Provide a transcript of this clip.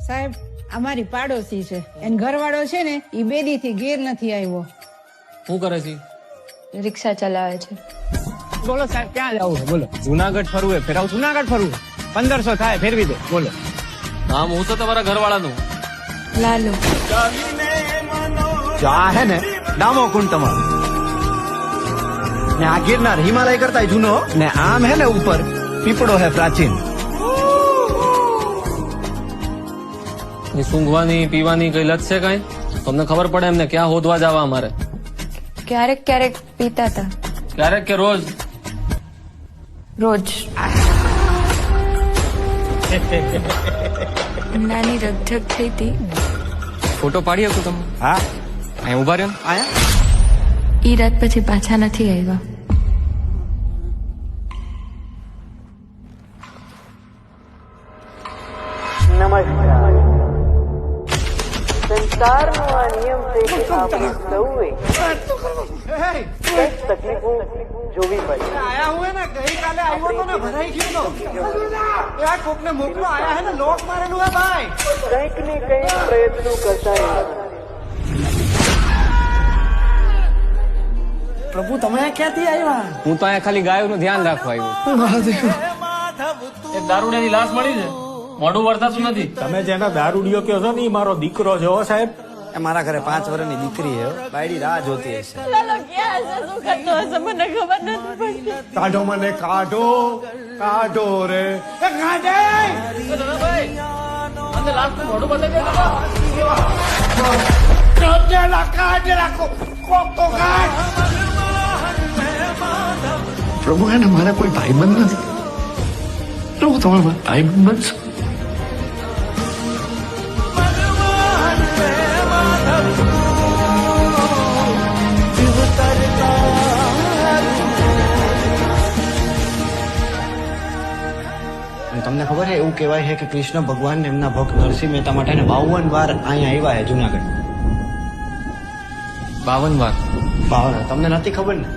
સાહેબ અમારી પાડોશી છે એન ઘરવાળો છે ને ઈ બેદી થી ઘેર નથી આવ્યો. શું કરે છે? રિક્ષા ચલાવે છે. બોલો સાહેબ ક્યાં જવું છે બોલો? જુનાગઢ ફરવું છે ફેરાવ. જુનાગઢ ફરવું 1500 થાય ફેરવી દો બોલો. નામ હું તો તમારા ઘરવાળાનું. લાલુ. જો આ હે ને ડામો કુંડ તમારો ને આ ગિરનાર હિમાલય કરતા જૂનો ને આમ હે ને ઉપર પીપળો હે પ્રાચીન. એ સૂંઘવાની પીવાની કઈ લત છે કઈ? તમને ખબર પડે એમને ક્યાં હોદવા જવા અમારે? ક્યારેક ક્યારેક પીતા હતા. ક્યારેક કે રોજ? રોજ. નાની રગઝગ થઈ હતી. ફોટો પાડી શકું તમે? હા અહીં ઉભા રહ્યો. આયા ઈ રાત પછી પાછા નથી આવ્યા. સંસારનો આ નિયમ છે કે આપણે સૌએ કંઈક તકલીફો જોવી પડે. આયા હું ને ગઈકાલે આવ્યો તો ને ભરાઈ ગયો તો આ કોકને મોકલો આયા હે ને લોક મારેલું હે ભાઈ. કંઈક ને કંઈક પ્રયત્નો કરતા રહેવાના. પ્રભુ તમે ક્યાંથી આવ્યા? હું તો અહીંયા ખાલી ગાયોનું ધ્યાન રાખવા આવ્યો. એક દારૂડિયાની લાશ મળી છે. મોઢું વરસાતું નથી. તમે જેના દારૂડિયો કહો છો ને ઈ મારો દીકરો છે હો સાહેબ. એ મારા ઘરે 5 વર્ષની દીકરી હે બાયડી રાહ જોતી હશે. કાઢો મને કાઢો કાઢો રે એ કાઢે. અંદર લાશનું મોઢું બતાવી દે બાબા. કાઢેલા કોક તો કાઢ. પ્રભુ એને મારે કોઈ ભાઈબંધ નથી. પ્રભુ તમે મારા ભાઈબંધ બનશો. તમને ખબર છે એવું કહેવાય છે કે કૃષ્ણ ભગવાન એમના ભક્ત નરસિંહ મહેતા માટે 52 વાર અહીંયા આવ્યા છે જુનાગઢ. 52 વાર? 52 તમને નથી ખબર ને?